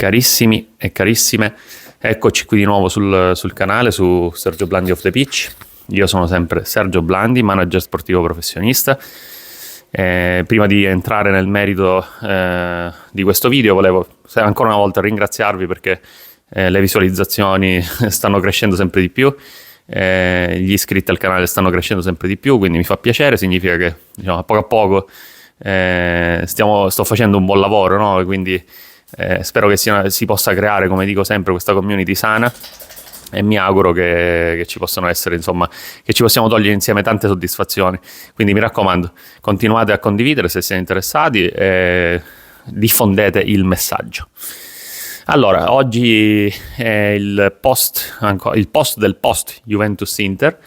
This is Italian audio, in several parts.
Carissimi e carissime, eccoci qui di nuovo sul canale, su Sergio Blandi Off the Pitch. Io sono sempre Sergio Blandi, manager sportivo professionista. Prima di entrare nel merito di questo video volevo ancora una volta ringraziarvi perché le visualizzazioni stanno crescendo sempre di più, gli iscritti al canale stanno crescendo sempre di più, quindi mi fa piacere, significa che a poco sto facendo un buon lavoro, no? Quindi spero che si possa creare, come dico sempre, questa community sana e mi auguro che ci possano essere, insomma, che ci possiamo togliere insieme tante soddisfazioni. Quindi mi raccomando, continuate a condividere se siete interessati e diffondete il messaggio. Allora, oggi è il post del post Juventus-Inter,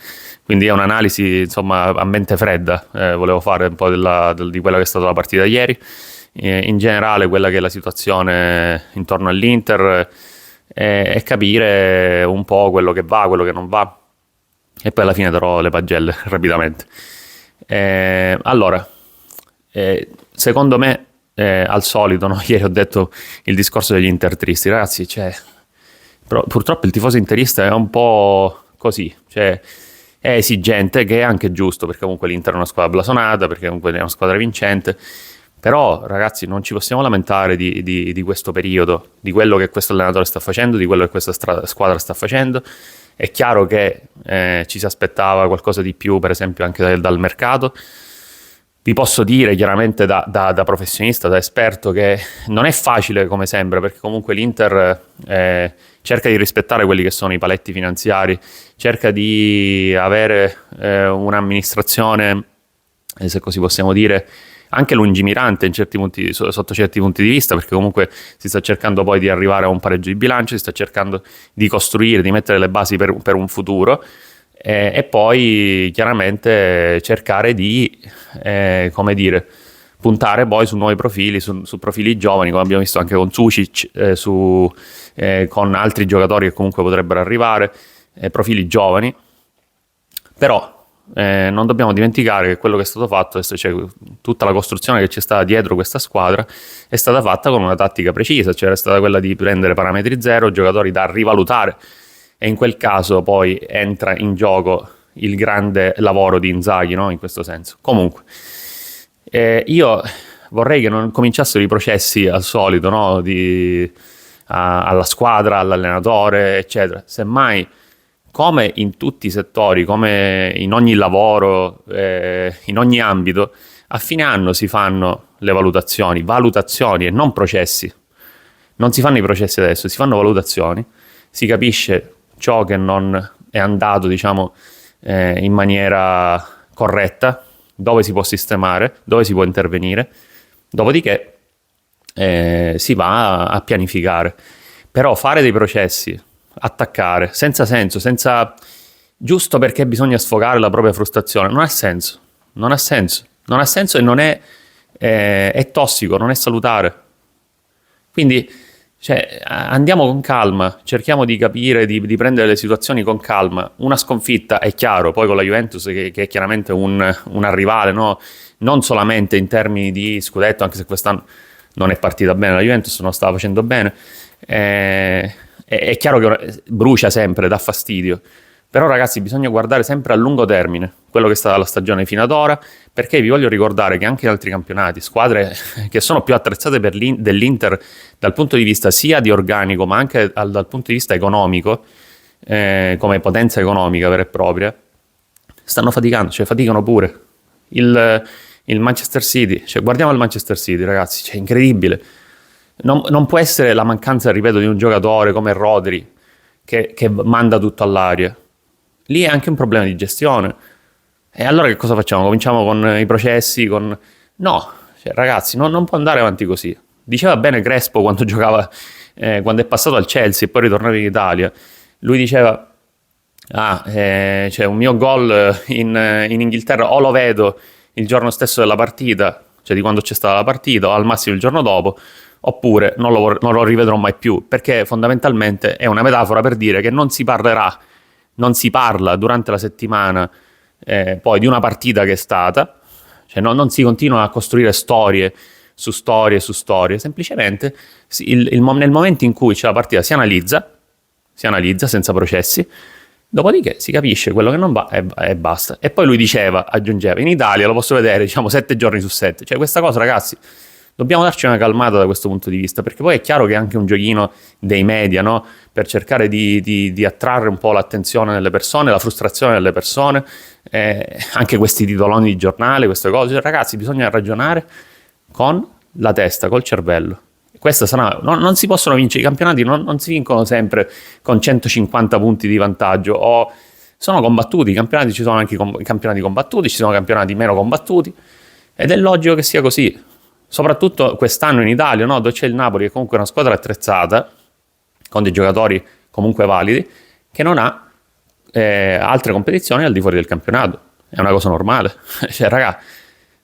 quindi è un'analisi, insomma, a mente fredda. Volevo fare un po' di quella che è stata la partita di ieri, in generale quella che è la situazione intorno all'Inter e capire un po' quello che va, quello che non va, e poi alla fine darò le pagelle rapidamente. Allora, secondo me, al solito, no? Ieri ho detto il discorso degli intertristi, ragazzi, purtroppo il tifoso interista è un po' così, è esigente, che è anche giusto, perché comunque l'Inter è una squadra blasonata, perché comunque è una squadra vincente. Però, ragazzi, non ci possiamo lamentare di questo periodo, di quello che questo allenatore sta facendo, di quello che questa squadra sta facendo. È chiaro che ci si aspettava qualcosa di più, per esempio, anche dal mercato. Vi posso dire chiaramente da professionista, da esperto, che non è facile come sembra, perché comunque l'Inter cerca di rispettare quelli che sono i paletti finanziari, cerca di avere un'amministrazione, se così possiamo dire, anche lungimirante sotto certi punti di vista, perché comunque si sta cercando poi di arrivare a un pareggio di bilancio, si sta cercando di costruire, di mettere le basi per un futuro, e poi chiaramente cercare di, puntare poi su nuovi profili, su profili giovani, come abbiamo visto anche con Sušić, con altri giocatori che comunque potrebbero arrivare, profili giovani. Però non dobbiamo dimenticare che quello che è stato fatto, cioè tutta la costruzione che c'è stata dietro questa squadra, è stata fatta con una tattica precisa, cioè è stata quella di prendere parametri zero, giocatori da rivalutare, e in quel caso poi entra in gioco il grande lavoro di Inzaghi, no? In questo senso. Comunque, io vorrei che non cominciassero i processi al solito, no? Alla squadra, all'allenatore, eccetera. Semmai, come in tutti i settori, come in ogni lavoro, in ogni ambito, a fine anno si fanno le valutazioni e non processi. Non si fanno i processi adesso, si fanno valutazioni, si capisce ciò che non è andato, diciamo, in maniera corretta, dove si può sistemare, dove si può intervenire, dopodiché si va a pianificare. Però fare dei processi, attaccare senza senso, giusto perché bisogna sfogare la propria frustrazione, non ha senso e non è tossico, non è salutare. Quindi andiamo con calma, cerchiamo di capire, di prendere le situazioni con calma. Una sconfitta, è chiaro, poi con la Juventus che è chiaramente una rivale, no? Non solamente in termini di scudetto, anche se quest'anno non è partita bene la Juventus, non stava facendo bene, è chiaro che brucia sempre, dà fastidio, però ragazzi bisogna guardare sempre a lungo termine quello che è stata la stagione fino ad ora, perché vi voglio ricordare che anche in altri campionati, squadre che sono più attrezzate dell'Inter dal punto di vista sia di organico ma anche dal punto di vista economico, come potenza economica vera e propria, stanno faticando, faticano pure. Il Manchester City, guardiamo il Manchester City, ragazzi, incredibile. Non può essere la mancanza, ripeto, di un giocatore come Rodri che manda tutto all'aria. Lì è anche un problema di gestione. E allora che cosa facciamo? Cominciamo con i processi? No, ragazzi, non può andare avanti così. Diceva bene Crespo quando giocava, quando è passato al Chelsea e poi ritornava in Italia. Lui diceva, un mio gol in Inghilterra o lo vedo il giorno stesso della partita, cioè di quando c'è stata la partita, o al massimo il giorno dopo, oppure non lo rivedrò mai più, perché fondamentalmente è una metafora per dire che non si parla durante la settimana poi di una partita che è stata, non si continua a costruire storie su storie, su storie. Semplicemente nel momento in cui c'è la partita si analizza senza processi, dopodiché si capisce quello che non va e basta. E poi lui aggiungeva, in Italia lo posso vedere, diciamo, 7 giorni su 7. Cioè questa cosa, ragazzi, dobbiamo darci una calmata da questo punto di vista, perché poi è chiaro che è anche un giochino dei media, no? Per cercare di attrarre un po' l'attenzione delle persone, la frustrazione delle persone, anche questi titoloni di giornale, queste cose. Cioè, ragazzi, bisogna ragionare con la testa, col cervello. Questa sarà, non si possono vincere i campionati, non si vincono sempre con 150 punti di vantaggio, o sono combattuti i campionati, ci sono anche i campionati combattuti, ci sono campionati meno combattuti, ed è logico che sia così, soprattutto quest'anno in Italia, no? Dove c'è il Napoli, che è comunque una squadra attrezzata, con dei giocatori comunque validi, che non ha altre competizioni al di fuori del campionato. È una cosa normale. Cioè, raga,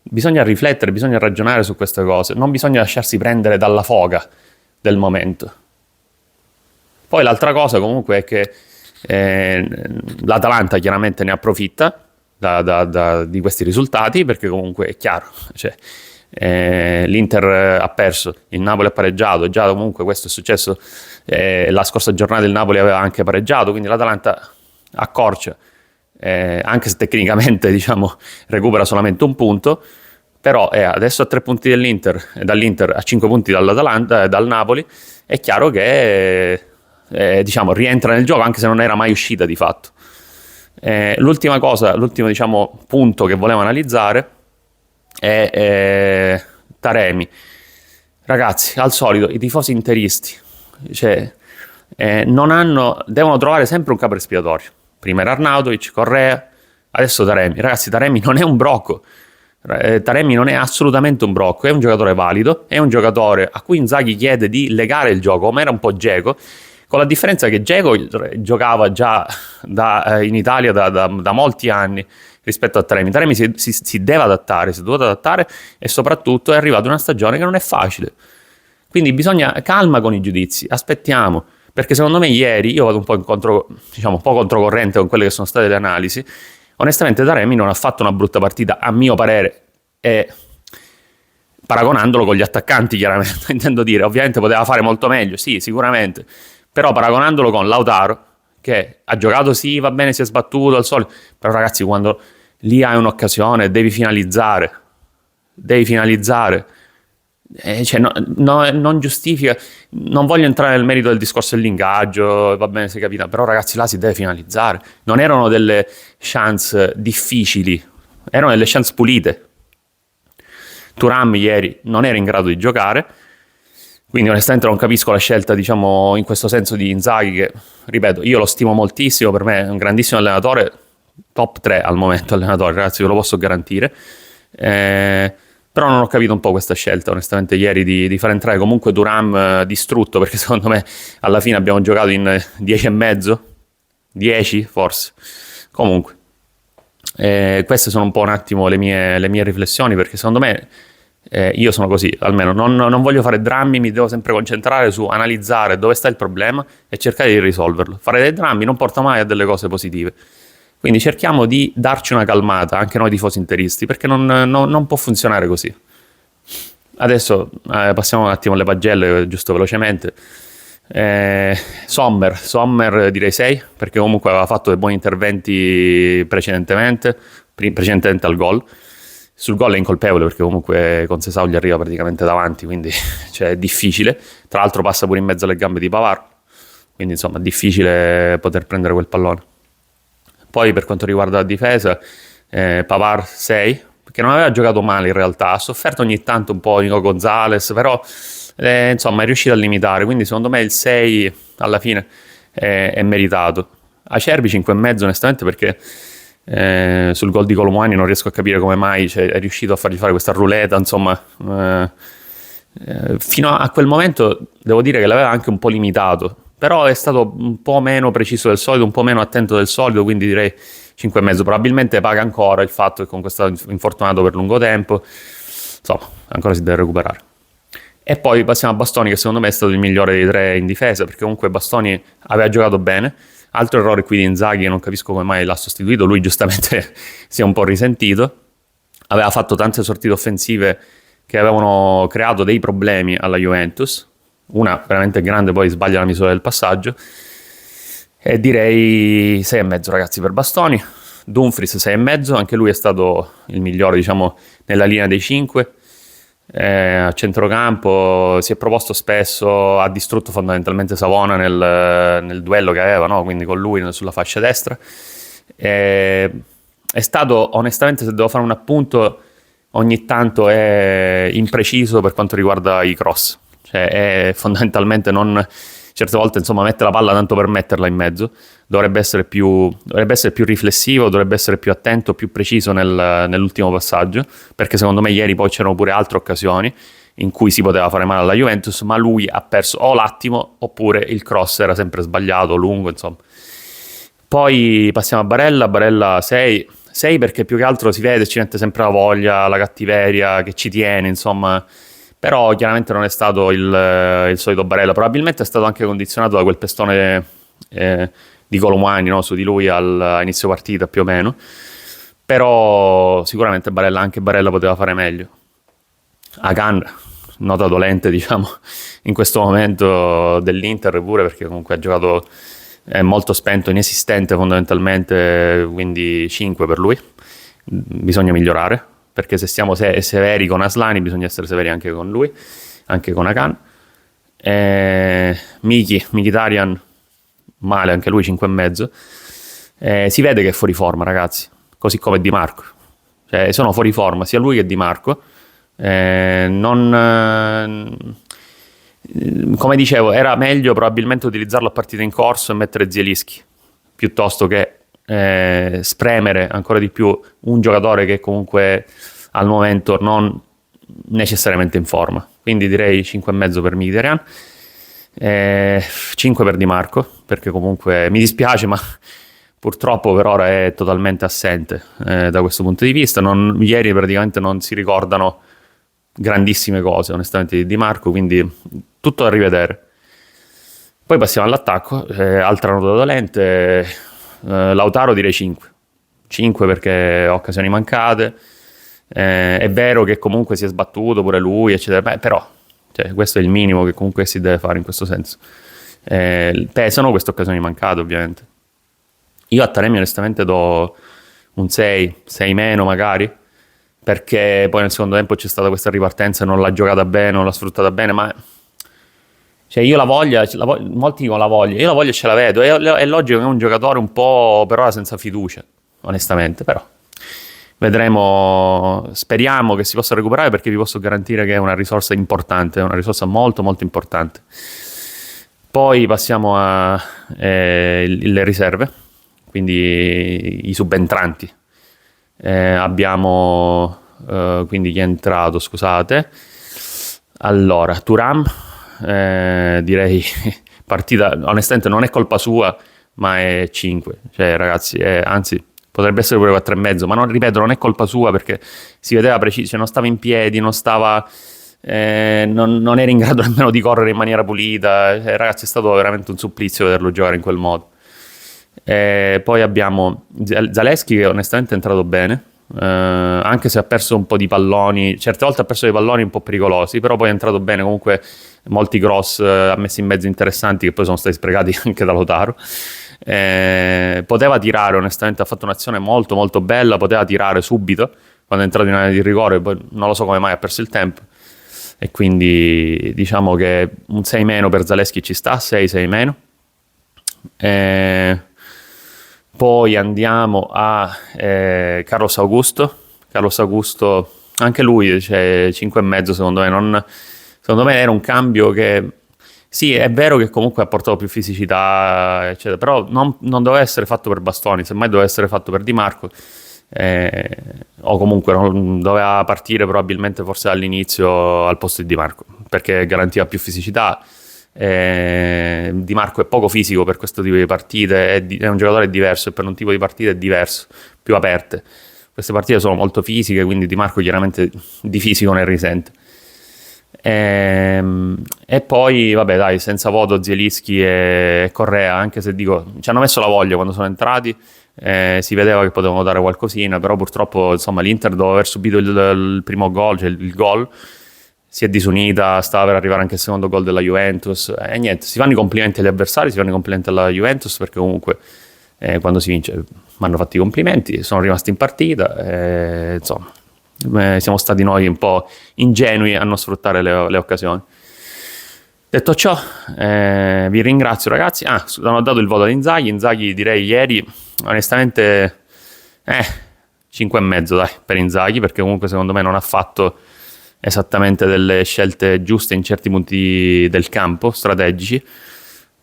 bisogna riflettere, bisogna ragionare su queste cose, non bisogna lasciarsi prendere dalla foga del momento. Poi l'altra cosa comunque è che l'Atalanta chiaramente ne approfitta di questi risultati, perché comunque è chiaro, cioè, l'Inter ha perso, il Napoli ha pareggiato, già comunque questo è successo, la scorsa giornata il Napoli aveva anche pareggiato, quindi l'Atalanta accorcia, anche se tecnicamente, diciamo, recupera solamente un punto, però è adesso a 3 punti dall'Inter a 5 punti dall'Atalanta, dal Napoli. È chiaro che diciamo, rientra nel gioco, anche se non era mai uscita di fatto. L'ultimo, diciamo, punto che volevo analizzare è Taremi. Ragazzi, al solito i tifosi interisti, cioè, devono trovare sempre un capro espiatorio. Prima era Arnautovic, Correa, adesso Taremi. Ragazzi, Taremi non è un brocco. Taremi non è assolutamente un brocco, è un giocatore valido, è un giocatore a cui Inzaghi chiede di legare il gioco, come era un po' Dzeko, con la differenza che Dzeko giocava già in Italia da molti anni rispetto a Taremi. Taremi si deve adattare, si è dovuto adattare, e soprattutto è arrivato una stagione che non è facile. Quindi bisogna calma con i giudizi, aspettiamo. Perché secondo me ieri, io vado un po' un po' controcorrente con quelle che sono state le analisi, onestamente Taremi non ha fatto una brutta partita, a mio parere, e paragonandolo con gli attaccanti, chiaramente, intendo dire, ovviamente poteva fare molto meglio, sì, sicuramente, però paragonandolo con Lautaro, che ha giocato, sì, va bene, si è sbattuto al solito, però ragazzi, quando lì hai un'occasione devi finalizzare, cioè, non giustifica, non voglio entrare nel merito del discorso dell'ingaggio, va bene, si è capita, però ragazzi, là si deve finalizzare, non erano delle chance difficili, erano delle chance pulite. Thuram ieri non era in grado di giocare, quindi onestamente non capisco la scelta, diciamo, in questo senso di Inzaghi, che, ripeto, io lo stimo moltissimo, per me è un grandissimo allenatore, top 3 al momento allenatore, ragazzi, ve lo posso garantire. Però non ho capito un po' questa scelta, onestamente, ieri di far entrare comunque Thuram distrutto, perché secondo me alla fine abbiamo giocato in 10 e mezzo, 10 forse. Comunque, queste sono un po' un attimo le mie riflessioni, perché secondo me io sono così, almeno non voglio fare drammi, mi devo sempre concentrare su analizzare dove sta il problema e cercare di risolverlo. Fare dei drammi non porta mai a delle cose positive. Quindi cerchiamo di darci una calmata, anche noi tifosi interisti, perché non può funzionare così. Adesso passiamo un attimo alle pagelle, giusto velocemente. Sommer direi 6, perché comunque aveva fatto dei buoni interventi precedentemente al gol. Sul gol è incolpevole, perché comunque con Sesao gli arriva praticamente davanti, quindi cioè, è difficile. Tra l'altro passa pure in mezzo alle gambe di Pavard, quindi insomma è difficile poter prendere quel pallone. Poi per quanto riguarda la difesa, Pavard 6, perché non aveva giocato male in realtà, ha sofferto ogni tanto un po' Nico Gonzalez, però insomma è riuscito a limitare, quindi secondo me il 6 alla fine è meritato. Acerbi 5,5 onestamente, perché sul gol di Colomani non riesco a capire come mai è riuscito a fargli fare questa roulette, insomma fino a quel momento devo dire che l'aveva anche un po' limitato, però è stato un po' meno preciso del solito, un po' meno attento del solito, quindi direi 5,5. Probabilmente paga ancora il fatto che comunque è stato infortunato per lungo tempo, insomma ancora si deve recuperare. E poi passiamo a Bastoni, che secondo me è stato il migliore dei 3 in difesa, perché comunque Bastoni aveva giocato bene. Altro errore qui di Inzaghi, che non capisco come mai l'ha sostituito, lui giustamente si è un po' risentito, aveva fatto tante sortite offensive che avevano creato dei problemi alla Juventus, una veramente grande, poi sbaglia la misura del passaggio, e direi 6,5 ragazzi per Bastoni. Dumfries 6,5, anche lui è stato il migliore, diciamo, nella linea dei 5. A centrocampo si è proposto spesso, ha distrutto fondamentalmente Savona nel duello che aveva, no? Quindi con lui sulla fascia destra. È stato, onestamente, se devo fare un appunto, ogni tanto è impreciso per quanto riguarda i cross, cioè è fondamentalmente non, certe volte insomma mette la palla tanto per metterla in mezzo, dovrebbe essere più riflessivo, dovrebbe essere più attento, più preciso nell'ultimo passaggio, perché secondo me ieri poi c'erano pure altre occasioni in cui si poteva fare male alla Juventus, ma lui ha perso o l'attimo oppure il cross era sempre sbagliato, lungo, insomma. Poi passiamo a Barella 6 perché più che altro si vede, ci mette sempre la voglia, la cattiveria che ci tiene, insomma, però chiaramente non è stato il solito Barella, probabilmente è stato anche condizionato da quel pestone di Colomani, no? Su di lui a inizio partita più o meno, però sicuramente anche Barella poteva fare meglio. Akan, nota dolente diciamo in questo momento dell'Inter pure, perché comunque ha giocato molto spento, inesistente fondamentalmente, quindi 5 per lui. Bisogna migliorare, perché se siamo severi con Aslani bisogna essere severi anche con lui, anche con Akan. Mkhitaryan male anche lui, 5,5. Si vede che è fuori forma ragazzi, così come Di Marco, cioè sono fuori forma sia lui che Di Marco. Come dicevo, era meglio probabilmente utilizzarlo a partita in corso e mettere Zielinski piuttosto che spremere ancora di più un giocatore che comunque al momento non necessariamente in forma. Quindi direi 5,5 per Mkhitaryan, 5 per Di Marco, perché comunque mi dispiace ma purtroppo per ora è totalmente assente da questo punto di vista. Ieri praticamente non si ricordano grandissime cose onestamente di Di Marco, quindi tutto da rivedere. Poi passiamo all'attacco, altra nota dolente, Lautaro direi 5 perché occasioni mancate, è vero che comunque si è sbattuto pure lui eccetera, però cioè, questo è il minimo che comunque si deve fare in questo senso. Pesano queste occasioni mancate ovviamente. Io a Taremi onestamente do un 6 meno magari, perché poi nel secondo tempo c'è stata questa ripartenza e non l'ha giocata bene, non l'ha sfruttata bene, ma cioè io molti dicono la voglia, io la voglia ce la vedo, è logico che è un giocatore un po' per ora senza fiducia, onestamente, però vedremo, speriamo che si possa recuperare, perché vi posso garantire che è una risorsa importante, è una risorsa molto molto importante. Poi passiamo alle riserve, quindi i subentranti. Abbiamo quindi chi è entrato, scusate. Allora, Thuram, direi partita, onestamente non è colpa sua, ma è 5. Cioè ragazzi, anzi potrebbe essere pure 4,5, ma non, ripeto, non è colpa sua, perché si vedeva preciso, cioè non stava in piedi, non stava... non era in grado nemmeno di correre in maniera pulita. Ragazzi, è stato veramente un supplizio vederlo giocare in quel modo. Poi abbiamo Zalewski, che onestamente è entrato bene, anche se ha perso un po' di palloni, certe volte ha perso dei palloni un po' pericolosi, però poi è entrato bene, comunque molti cross ha messo in mezzo interessanti che poi sono stati sprecati anche da Lautaro. Poteva tirare, onestamente ha fatto un'azione molto molto bella, poteva tirare subito quando è entrato in area di rigore, poi non lo so come mai ha perso il tempo, e quindi diciamo che un 6 meno per Zalewski ci sta, 6 meno. Poi andiamo a Carlos Augusto, anche lui, cioè 5,5 secondo me. Secondo me era un cambio che sì, è vero che comunque ha portato più fisicità eccetera, però non doveva essere fatto per Bastoni, semmai doveva essere fatto per Di Marco, o comunque non doveva partire probabilmente forse all'inizio al posto di Di Marco, perché garantiva più fisicità. Di Marco è poco fisico per questo tipo di partite, è un giocatore diverso e per un tipo di partita è diverso, più aperte. Queste partite sono molto fisiche, quindi Di Marco chiaramente di fisico ne risente. E poi, vabbè, dai, senza voto Zielinski e Correa, anche se dico, ci hanno messo la voglia quando sono entrati, si vedeva che potevano dare qualcosina, però purtroppo, insomma, l'Inter dopo aver subito il primo gol, cioè il gol, si è disunita, stava per arrivare anche il secondo gol della Juventus, e niente, si fanno i complimenti agli avversari, si fanno i complimenti alla Juventus, perché comunque quando si vince mi hanno fatto i complimenti, sono rimasti in partita, insomma, siamo stati noi un po' ingenui a non sfruttare le occasioni. Detto ciò, vi ringrazio ragazzi. Non ho dato il voto ad Inzaghi direi ieri, onestamente, 5,5 dai, per Inzaghi, perché comunque secondo me non ha fatto esattamente delle scelte giuste in certi punti del campo, strategici,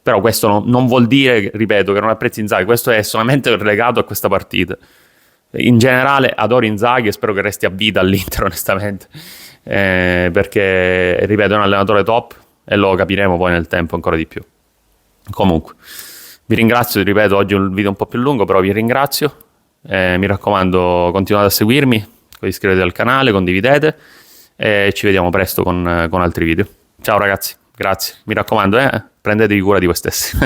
però questo non vuol dire, ripeto, che non apprezzi Inzaghi, questo è solamente legato a questa partita. In generale adoro Inzaghi e spero che resti a vita all'Inter, onestamente, perché, ripeto, è un allenatore top e lo capiremo poi nel tempo ancora di più. Comunque, vi ringrazio, ripeto, oggi è un video un po' più lungo, però vi ringrazio, mi raccomando, continuate a seguirmi, iscrivetevi al canale, condividete e ci vediamo presto con altri video. Ciao ragazzi, grazie, mi raccomando, prendetevi cura di voi stessi.